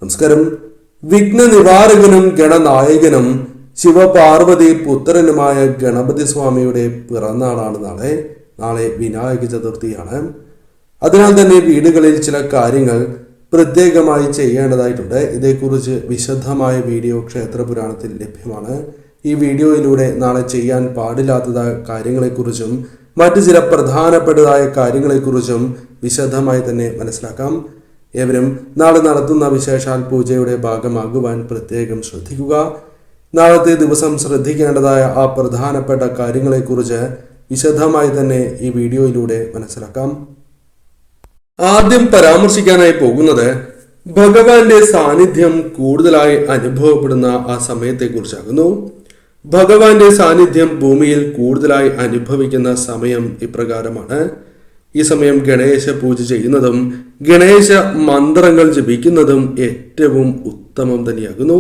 നമസ്കാരം. വിഘ്ന നിവാരകനും ഗണനായകനും ശിവപാർവതി പുത്രനുമായ ഗണപതി സ്വാമിയുടെ പിറന്നാളാണ് നാളെ വിനായക ചതുർത്ഥിയാണ്. അതിനാൽ തന്നെ വീടുകളിൽ ചില കാര്യങ്ങൾ പ്രത്യേകമായി ചെയ്യേണ്ടതായിട്ടുണ്ട്. ഇതേക്കുറിച്ച് വിശദമായ വീഡിയോ ക്ഷേത്രപുരാണത്തിൽ ലഭ്യമാണ്. ഈ വീഡിയോയിലൂടെ നാളെ ചെയ്യാൻ പാടില്ലാത്തതായ കാര്യങ്ങളെക്കുറിച്ചും മറ്റു ചില പ്രധാനപ്പെട്ടതായ കാര്യങ്ങളെക്കുറിച്ചും വിശദമായി തന്നെ മനസ്സിലാക്കാം. ഏവരും നാളെ നടത്തുന്ന വിശേഷാൽ പൂജയുടെ ഭാഗമാകുവാൻ പ്രത്യേകം ശ്രദ്ധിക്കുക. നാളത്തെ ദിവസം ശ്രദ്ധിക്കേണ്ടതായ ആ പ്രധാനപ്പെട്ട കാര്യങ്ങളെക്കുറിച്ച് വിശദമായി തന്നെ ഈ വീഡിയോയിലൂടെ മനസ്സിലാക്കാം. ആദ്യം പരാമർശിക്കാനായി പോകുന്നത് ഭഗവാന്റെ സാന്നിധ്യം കൂടുതലായി അനുഭവപ്പെടുന്ന ആ സമയത്തെക്കുറിച്ചാകുന്നു. ഭഗവാന്റെ സാന്നിധ്യം ഭൂമിയിൽ കൂടുതലായി അനുഭവിക്കുന്ന സമയം ഇപ്രകാരമാണ്. ഈ സമയം ഗണേശ പൂജ ചെയ്യുന്നതും ഗണേശ മന്ത്രങ്ങൾ ജപിക്കുന്നതും ഏറ്റവും ഉത്തമം തന്നെയാകുന്നു.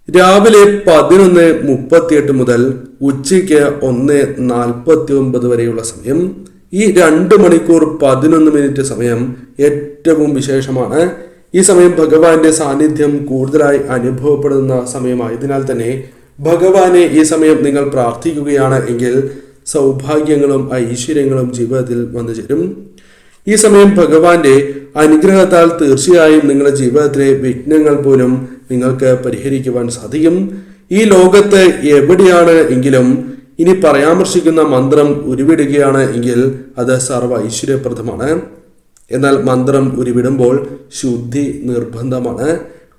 രാവിലെ 11:38 മുതൽ ഉച്ചയ്ക്ക് 1:49 വരെയുള്ള സമയം, ഈ 2 മണിക്കൂർ 11 മിനിറ്റ് സമയം ഏറ്റവും വിശേഷമാണ്. ഈ സമയം ഭഗവാന്റെ സാന്നിധ്യം കൂടുതലായി അനുഭവപ്പെടുന്ന സമയമായതിനാൽ തന്നെ ഭഗവാനെ ഈ സമയം നിങ്ങൾ പ്രാർത്ഥിക്കുകയാണ് എങ്കിൽ സൗഭാഗ്യങ്ങളും ഐശ്വര്യങ്ങളും ജീവിതത്തിൽ വന്നു ചേരും. ഈ സമയം ഭഗവാന്റെ അനുഗ്രഹത്താൽ തീർച്ചയായും നിങ്ങളുടെ ജീവിതത്തിലെ വിഘ്നങ്ങൾ പോലും നിങ്ങൾക്ക് പരിഹരിക്കുവാൻ സാധിക്കും. ഈ ലോകത്ത് എവിടെയാണ് എങ്കിലും ഇനി പരാമർശിക്കുന്ന മന്ത്രം ഉരുവിടുകയാണ് എങ്കിൽ അത് സർവ്വ ഐശ്വര്യപ്രദമാണ്. എന്നാൽ മന്ത്രം ഉരുവിടുമ്പോൾ ശുദ്ധി നിർബന്ധമാണ്.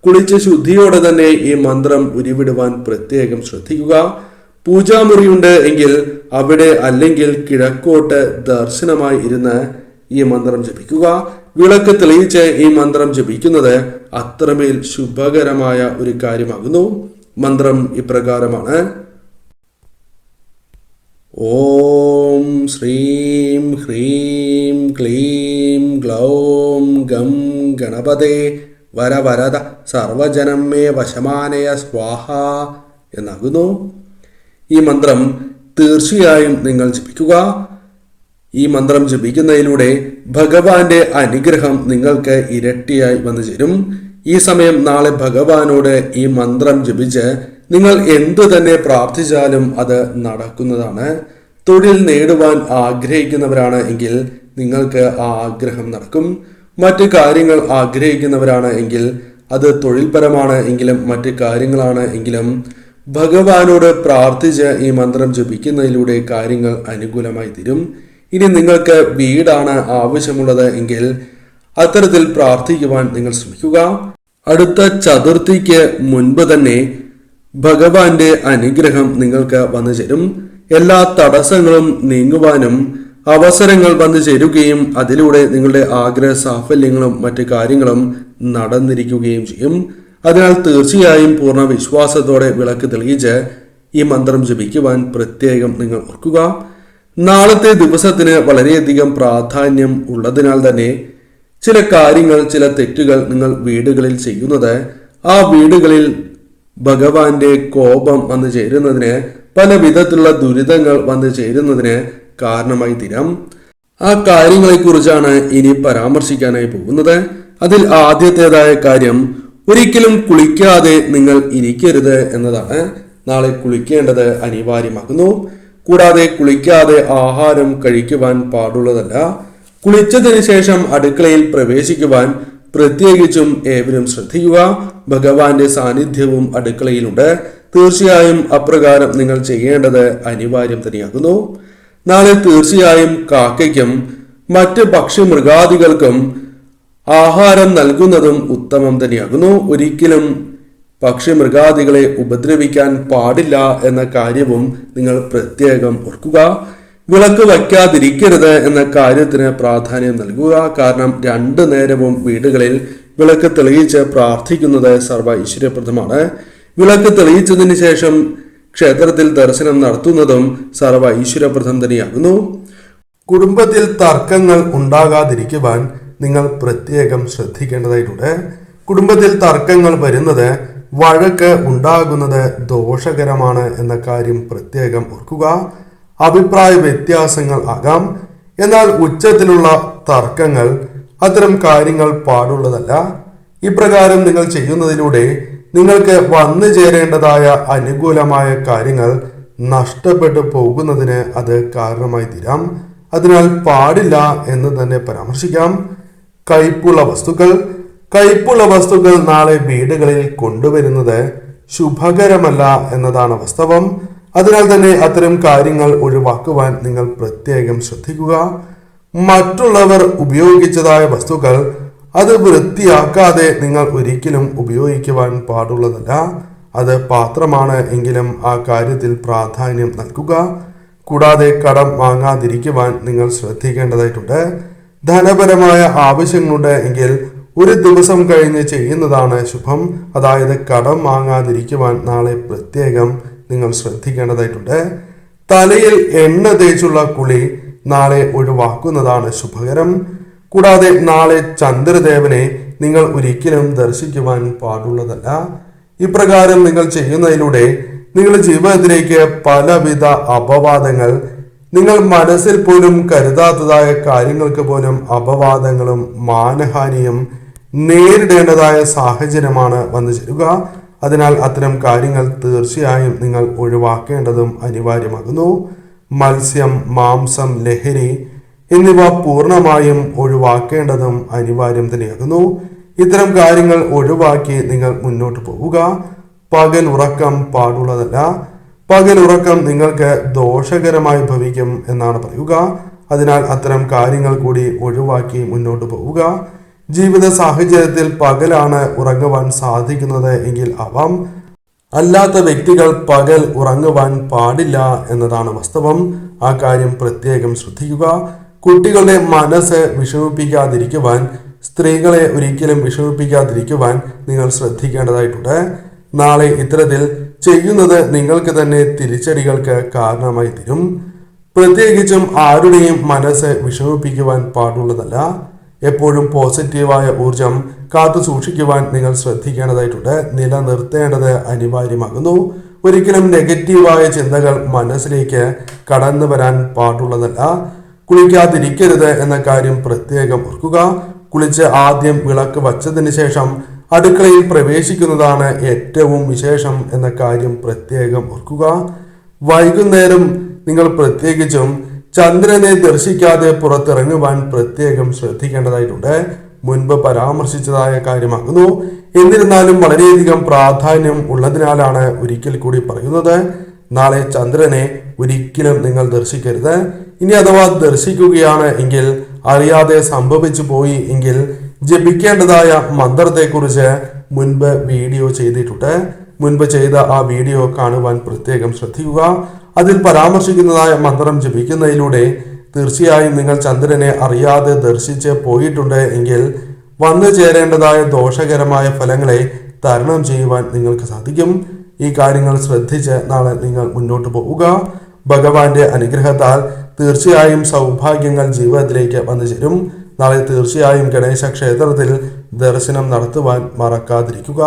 കുളിച്ച് ശുദ്ധിയോടെ തന്നെ ഈ മന്ത്രം ഉരുവിടുവാൻ പ്രത്യേകം ശ്രദ്ധിക്കുക. പൂജാമുറിയുണ്ട് എങ്കിൽ അവിടെ അല്ലെങ്കിൽ കിഴക്കോട്ട് ദർശനമായി ഇരുന്ന് ഈ മന്ത്രം ജപിക്കുക. വിളക്ക് തെളിയിച്ച് ഈ മന്ത്രം ജപിക്കുന്നത് അത്രമേൽ ശുഭകരമായ ഒരു കാര്യമാകുന്നു. മന്ത്രം ഇപ്രകാരമാണ്: ഓം ശ്രീം ഹ്രീം ക്ലീം ഗ്ലൗം ഗം ഗണപതേ വരവരദ സർവജനം മേ വശമാനയ സ്വാഹ എന്നാകുന്നു. ഈ മന്ത്രം തീർച്ചയായും നിങ്ങൾ ജപിക്കുക. ഈ മന്ത്രം ജപിക്കുന്നതിലൂടെ ഭഗവാന്റെ അനുഗ്രഹം നിങ്ങൾക്ക് ഇരട്ടിയായി വന്നു ചേരും. ഈ സമയം നാളെ ഭഗവാനോട് ഈ മന്ത്രം ജപിച്ച് നിങ്ങൾ എന്തു തന്നെ പ്രാർത്ഥിച്ചാലും അത് നടക്കുന്നതാണ്. തൊഴിൽ നേടുവാൻ ആഗ്രഹിക്കുന്നവരാണ് എങ്കിൽ നിങ്ങൾക്ക് ആ ആഗ്രഹം നടക്കും. മറ്റു കാര്യങ്ങൾ ആഗ്രഹിക്കുന്നവരാണ് എങ്കിൽ അത് തൊഴിൽപരമാണ് എങ്കിലും മറ്റു കാര്യങ്ങളാണ് എങ്കിലും ഭഗവാനോട് പ്രാർത്ഥിച്ച് ഈ മന്ത്രം ജപിക്കുന്നതിലൂടെ കാര്യങ്ങൾ അനുകൂലമായി തീരും. ഇനി നിങ്ങൾക്ക് വീടാണ് ആവശ്യമുള്ളത് എങ്കിൽ അത്തരത്തിൽ പ്രാർത്ഥിക്കുവാൻ നിങ്ങൾ ശ്രമിക്കുക. അടുത്ത ചതുർത്ഥിക്ക് മുൻപ് തന്നെ ഭഗവാന്റെ അനുഗ്രഹം നിങ്ങൾക്ക് വന്നു ചേരും. എല്ലാ തടസ്സങ്ങളും നീങ്ങുവാനും അവസരങ്ങൾ വന്നു ചേരുകയും അതിലൂടെ നിങ്ങളുടെ ആഗ്രഹ സാഫല്യങ്ങളും മറ്റു കാര്യങ്ങളും നടന്നിരിക്കുകയും ചെയ്യും. അതിനാൽ തീർച്ചയായും പൂർണ്ണ വിശ്വാസത്തോടെ വിളക്ക് തെളിയിച്ച് ഈ മന്ത്രം ജപിക്കുവാൻ പ്രത്യേകം നിങ്ങൾ ഓർക്കുക. നാളത്തെ ദിവസത്തിന് വളരെയധികം പ്രാധാന്യം ഉള്ളതിനാൽ തന്നെ ചില കാര്യങ്ങൾ, ചില തെറ്റുകൾ നിങ്ങൾ വീടുകളിൽ ചെയ്യുന്നത് ആ വീടുകളിൽ ഭഗവാന്റെ കോപം വന്നു ചേരുന്നതിന്, പല വിധത്തിലുള്ള ദുരിതങ്ങൾ വന്നു ചേരുന്നതിന് കാരണമായി തീരാം. ആ കാര്യങ്ങളെക്കുറിച്ചാണ് ഇനി പരാമർശിക്കാനായി പോകുന്നത്. അതിൽ ആദ്യത്തേതായ കാര്യം, ഒരിക്കലും കുളിക്കാതെ നിങ്ങൾ ഇരിക്കരുത് എന്നതാണ്. നാളെ കുളിക്കേണ്ടത് അനിവാര്യമാകുന്നു. കൂടാതെ കുളിക്കാതെ ആഹാരം കഴിക്കുവാൻ പാടുള്ളതല്ല. കുളിച്ചതിന് ശേഷം അടുക്കളയിൽ പ്രവേശിക്കുവാൻ പ്രത്യേകിച്ചും ഏവരും ശ്രദ്ധിക്കുക. ഭഗവാന്റെ സാന്നിധ്യവും അടുക്കളയിലുണ്ട്. തീർച്ചയായും അപ്രകാരം നിങ്ങൾ ചെയ്യേണ്ടത് അനിവാര്യം തന്നെയാകുന്നു. നാളെ തീർച്ചയായും കാക്കയ്ക്കും മറ്റ് പക്ഷിമൃഗാദികൾക്കും ആഹാരം നൽകുന്നതും ഉത്തമം തന്നെയാകുന്നു. ഒരിക്കലും പക്ഷിമൃഗാദികളെ ഉപദ്രവിക്കാൻ പാടില്ല എന്ന കാര്യവും നിങ്ങൾ പ്രത്യേകം ഓർക്കുക. വിളക്ക് വയ്ക്കാതിരിക്കരുത് എന്ന കാര്യത്തിന് പ്രാധാന്യം നൽകുക. കാരണം 2 നേരവും വീടുകളിൽ വിളക്ക് തെളിയിച്ച് പ്രാർത്ഥിക്കുന്നത് സർവ്വ ഐശ്വര്യപ്രദമാണ്. വിളക്ക് തെളിയിച്ചതിന് ശേഷം ക്ഷേത്രത്തിൽ ദർശനം നടത്തുന്നതും സർവ്വ ഐശ്വര്യപ്രദം തന്നെയാകുന്നു. കുടുംബത്തിൽ തർക്കങ്ങൾ ഉണ്ടാകാതിരിക്കുവാൻ നിങ്ങൾ പ്രത്യേകം ശ്രദ്ധിക്കേണ്ടതായിട്ടുണ്ട്. കുടുംബത്തിൽ തർക്കങ്ങൾ വരുന്നത്, വഴക്ക് ഉണ്ടാകുന്നത് ദോഷകരമാണ് എന്ന കാര്യം പ്രത്യേകം ഓർക്കുക. അഭിപ്രായ വ്യത്യാസങ്ങൾ ആകാം. എന്നാൽ ഉച്ചത്തിലുള്ള തർക്കങ്ങൾ, അത്തരം കാര്യങ്ങൾ പാടുള്ളതല്ല. ഇപ്രകാരം നിങ്ങൾ ചെയ്യുന്നതിലൂടെ നിങ്ങൾക്ക് വന്നു ചേരേണ്ടതായ അനുകൂലമായ കാര്യങ്ങൾ നഷ്ടപ്പെട്ടു പോകുന്നതിന് അത് കാരണമായി തീരാം. അതിനാൽ പാടില്ല എന്ന് തന്നെ പരാമർശിക്കാം. കയ്പുള്ള വസ്തുക്കൾ നാളെ വീടുകളിൽ കൊണ്ടുവരുന്നത് ശുഭകരമല്ല എന്നതാണ് വാസ്തവം. അതിനാൽ തന്നെ അത്തരം കാര്യങ്ങൾ ഒഴിവാക്കുവാൻ നിങ്ങൾ പ്രത്യേകം ശ്രദ്ധിക്കുക. മറ്റുള്ളവർ ഉപയോഗിച്ചതായ വസ്തുക്കൾ അത് വൃത്തിയാക്കാതെ നിങ്ങൾ ഒരിക്കലും ഉപയോഗിക്കുവാൻ പാടുള്ളതല്ല. അത് പാത്രമാണ് എങ്കിലും ആ കാര്യത്തിൽ പ്രാധാന്യം നൽകുക. കൂടാതെ കടം വാങ്ങാതിരിക്കുവാൻ നിങ്ങൾ ശ്രദ്ധിക്കേണ്ടതായിട്ടുണ്ട്. ധനപരമായ ആവശ്യങ്ങളുണ്ട് എങ്കിൽ ഒരു ദിവസം കഴിഞ്ഞ് ചെയ്യുന്നതാണ് ശുഭം. അതായത് കടം വാങ്ങാതിരിക്കുവാൻ നാളെ പ്രത്യേകം നിങ്ങൾ ശ്രദ്ധിക്കേണ്ടതായിട്ടുണ്ട്. തലയിൽ എണ്ണ തേച്ചുള്ള കുളി നാളെ ഒഴിവാക്കുന്നതാണ് ശുഭകരം. കൂടാതെ നാളെ ചന്ദ്രദേവനെ നിങ്ങൾ ഒരിക്കലും ദർശിക്കുവാൻ പാടുള്ളതല്ല. ഇപ്രകാരം നിങ്ങൾ ചെയ്യുന്നതിലൂടെ നിങ്ങളുടെ ജീവിതത്തിലേക്ക് പലവിധ അപവാദങ്ങൾ, നിങ്ങൾ മനസ്സിൽ പോലും കരുതാത്തതായ കാര്യങ്ങൾക്ക് പോലും അപവാദങ്ങളും മാനഹാനിയും നേരിടേണ്ടതായ സാഹചര്യമാണ് വന്നു ചേരുക. അതിനാൽ അത്തരം കാര്യങ്ങൾ തീർച്ചയായും നിങ്ങൾ ഒഴിവാക്കേണ്ടതും അനിവാര്യമാകുന്നു. മത്സ്യം, മാംസം, ലഹരി എന്നിവ പൂർണ്ണമായും ഒഴിവാക്കേണ്ടതും അനിവാര്യം തന്നെയാകുന്നു. ഇത്തരം കാര്യങ്ങൾ ഒഴിവാക്കി നിങ്ങൾ മുന്നോട്ട് പോവുക. പകൽ ഉറക്കം പാടുള്ളതല്ല. പകൽ ഉറക്കം നിങ്ങൾക്ക് ദോഷകരമായി ഭവിക്കും എന്നാണ് പറയുക. അതിനാൽ അത്തരം കാര്യങ്ങൾ കൂടി ഒഴിവാക്കി മുന്നോട്ട് പോവുക. ജീവിത സാഹചര്യത്തിൽ പകലാണ് ഉറങ്ങുവാൻ സാധിക്കുന്നത് എങ്കിൽ ആവാം. അല്ലാത്ത വ്യക്തികൾ പകൽ ഉറങ്ങുവാൻ പാടില്ല എന്നതാണ് വാസ്തവം. ആ കാര്യം പ്രത്യേകം ശ്രദ്ധിക്കുക. കുട്ടികളുടെ മനസ്സ് വിഷമിപ്പിക്കാതിരിക്കുവാൻ, സ്ത്രീകളെ ഒരിക്കലും വിഷമിപ്പിക്കാതിരിക്കുവാൻ നിങ്ങൾ ശ്രദ്ധിക്കേണ്ടതായിട്ടുണ്ട്. നാളെ ഇത്തരത്തിൽ ചെയ്യുന്നത് നിങ്ങൾക്ക് തന്നെ തിരിച്ചടികൾക്ക് കാരണമായി തീരും. പ്രത്യേകിച്ചും ആരുടെയും മനസ്സ് വിഷമിപ്പിക്കുവാൻ പാടുള്ളതല്ല. എപ്പോഴും പോസിറ്റീവായ ഊർജം കാത്തു സൂക്ഷിക്കുവാൻ നിങ്ങൾ ശ്രദ്ധിക്കേണ്ടതായിട്ടുണ്ട്. നിലനിർത്തേണ്ടത് അനിവാര്യമാകുന്നു. ഒരിക്കലും നെഗറ്റീവായ ചിന്തകൾ മനസ്സിലേക്ക് കടന്നു വരാൻ പാടുള്ളതല്ല. കുളിക്കാതിരിക്കരുത് എന്ന കാര്യം പ്രത്യേകം ഓർക്കുക. കുളിച്ച് ആദ്യം വിളക്ക് വച്ചതിന് ശേഷം അടുക്കളയിൽ പ്രവേശിക്കുന്നതാണ് ഏറ്റവും വിശേഷം എന്ന കാര്യം പ്രത്യേകം ഓർക്കുക. വൈകുന്നേരം നിങ്ങൾ പ്രത്യേകിച്ചും ചന്ദ്രനെ ദർശിക്കാതെ പുറത്തിറങ്ങുവാൻ പ്രത്യേകം ശ്രദ്ധിക്കേണ്ടതായിട്ടുണ്ട്. മുൻപ് പരാമർശിച്ചതായ കാര്യമാകുന്നു. എന്നിരുന്നാലും വളരെയധികം പ്രാധാന്യം ഉള്ളതിനാലാണ് ഒരിക്കൽ കൂടി പറയുന്നത്. നാളെ ചന്ദ്രനെ ഒരിക്കലും നിങ്ങൾ ദർശിക്കരുത്. ഇനി അഥവാ ദർശിക്കുകയാണ് എങ്കിൽ, അറിയാതെ സംഭവിച്ചു പോയി എങ്കിൽ, ജപിക്കേണ്ടതായ മന്ത്രത്തെക്കുറിച്ച് മുൻപ് വീഡിയോ ചെയ്തിട്ടുണ്ട്. മുൻപ് ചെയ്ത ആ വീഡിയോ കാണുവാൻ പ്രത്യേകം ശ്രദ്ധിക്കുക. അതിൽ പരാമർശിക്കുന്നതായ മന്ത്രം ജപിക്കുന്നതിലൂടെ തീർച്ചയായും നിങ്ങൾ ചന്ദ്രനെ അറിയാതെ ദർശിച്ച് പോയിട്ടുണ്ട് എങ്കിൽ വന്നു ചേരേണ്ടതായ ദോഷകരമായ ഫലങ്ങളെ തരണം ചെയ്യുവാൻ നിങ്ങൾക്ക് സാധിക്കും. ഈ കാര്യങ്ങൾ ശ്രദ്ധിച്ച് നാളെ നിങ്ങൾ മുന്നോട്ട് പോവുക. ഭഗവാന്റെ അനുഗ്രഹത്താൽ തീർച്ചയായും സൗഭാഗ്യങ്ങൾ ജീവിതത്തിലേക്ക് വന്നു ചേരും. നാളെ തീർച്ചയായും ഗണേശ ക്ഷേത്രത്തിൽ ദർശനം നടത്തുവാൻ മറക്കാതിരിക്കുക.